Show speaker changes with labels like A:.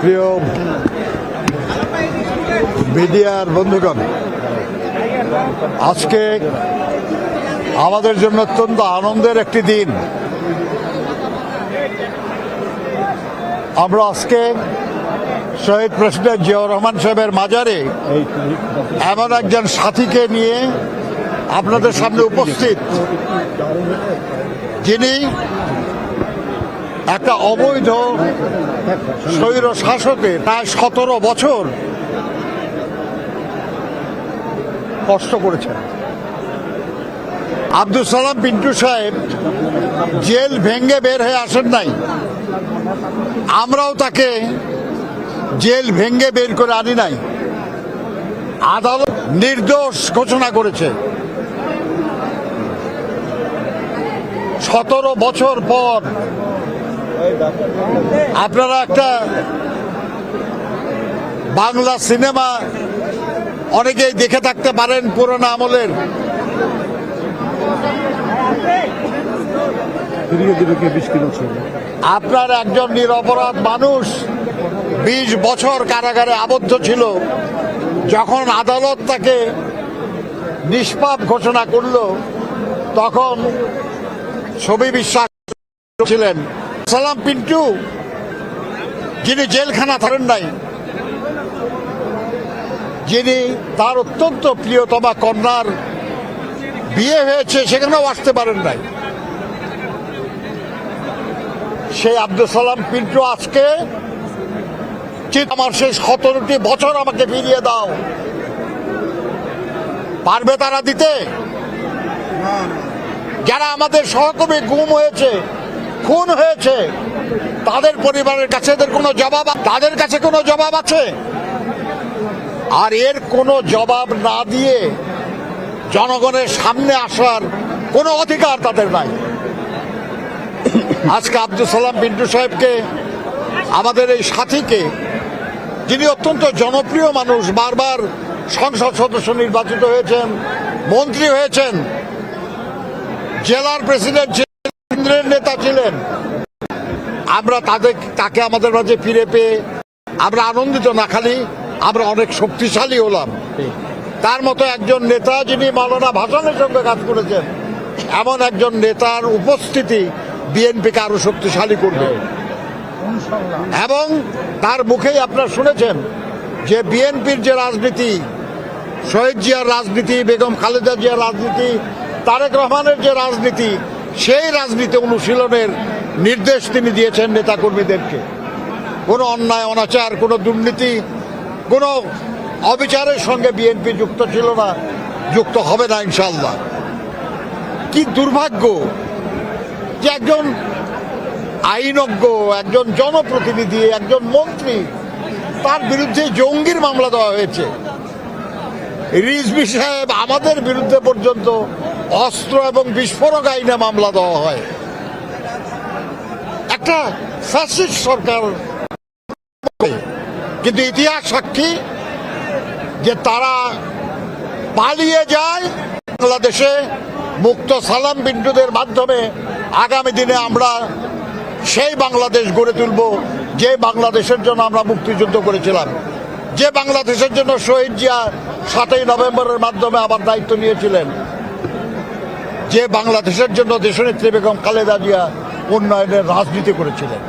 A: প্রিয় মিডিয়ার বন্ধুগণ, আজকে আমাদের জন্য অত্যন্ত আনন্দের একটি দিন। আমরা আজকে শহীদ প্রেসিডেন্ট জিয়াউর রহমান সাহেবের মাজারে এমন একজন সাথীকে নিয়ে আপনাদের সামনে উপস্থিত, যিনি একটা অবৈধ স্বৈর শাসকের প্রায় 17 বছর কষ্ট করেছেন। আব্দুল সালাম পিন্টু সাহেব জেল ভেঙে বের হয়ে আসেন নাই, আমরাও তাকে জেল ভেঙে বের করে আনি নাই। আদালত নির্দোষ ঘোষণা করেছে। 17 বছর পর আপনারা একটা বাংলা সিনেমা অনেকেই দেখে থাকতে পারেন পুরোনো আমলের। আপনার একজন নিরপরাধ মানুষ 20 বছর কারাগারে আবদ্ধ ছিল, যখন আদালত তাকে নিষ্পাপ ঘোষণা করল তখন ছবি বিশ্বাস ছিলেন সালাম পিন্টু, যিনি জেলখানা থাকেন নাই, যিনি তার অত্যন্ত প্রিয়তমা কন্যার বিয়ে হয়েছে সেখানেও আসতে পারেন নাই, সেই আব্দুল সালাম পিন্টু আজকে আমার সেই 17টি বছর আমাকে ফিরিয়ে দাও। পারবে তারা দিতে? যারা আমাদের সহকর্মী গুম হয়েছে, খুন হয়েছে, তাদের পরিবারের কাছে তাদের কাছে কোনো জবাব আছে? আর এর কোনো জবাব না দিয়ে জনগণের সামনে আসার কোনো অধিকার তাদের নাই। আজকে আব্দুল সালাম পিন্টু সাহেবকে, আমাদের এই সাথীকে, যিনি অত্যন্ত জনপ্রিয় মানুষ, বারবার সংসদ সদস্য নির্বাচিত হয়েছেন, মন্ত্রী হয়েছেন, জেলার প্রেসিডেন্ট ছিলেন, কেন্দ্রের নেতা ছিলেন, আমরা তাকে আমাদের মাঝে ফিরে পেয়ে আমরা আনন্দিত না, খালি আমরা অনেক শক্তিশালী হলাম। তার মতো একজন নেতা, যিনি মাওলানা ভাসানের সঙ্গে কাজ করেছেন, এমন একজন নেতার উপস্থিতি বিএনপিকে আরো শক্তিশালী করবে। এবং তার মুখেই আপনারা শুনেছেন যে বিএনপির যে রাজনীতি, শহীদ জিয়ার রাজনীতি, বেগম খালেদা জিয়ার রাজনীতি, তারেক রহমানের যে রাজনীতি, সেই রাজনীতি অনুশীলনের নির্দেশ তিনি দিয়েছেন নেতাকর্মীদেরকে। কোনো অন্যায় অনাচার, কোনো দুর্নীতি, কোনো অবিচারের সঙ্গে বিএনপি যুক্ত ছিল না, যুক্ত হবে না ইনশাল্লাহ। কি দুর্ভাগ্য যে একজন আইনজ্ঞ, একজন জনপ্রতিনিধি, একজন মন্ত্রী, তার বিরুদ্ধে জঙ্গির মামলা দেওয়া হয়েছে। রিজভী সাহেব, আমাদের বিরুদ্ধে পর্যন্ত অস্ত্র এবং বিস্ফোরক আইনে মামলা দেওয়া হয়। একটা ফ্যাসিস্ট সরকার, কিন্তু ইতিহাস সাক্ষী যে তারা পালিয়ে যায়। বাংলাদেশে মুক্ত সালাম পিন্টুদের মাধ্যমে আগামী দিনে আমরা সেই বাংলাদেশ গড়ে তুলব, যে বাংলাদেশের জন্য আমরা মুক্তিযুদ্ধ করেছিলাম, যে বাংলাদেশের জন্য শহীদ জিয়া 7ই নভেম্বরের মাধ্যমে আবার দায়িত্ব নিয়েছিলেন, যে বাংলাদেশের জন্য দেশনেত্রী বেগম খালেদা জিয়া উন্নয়নের রাজনীতি করেছিলেন।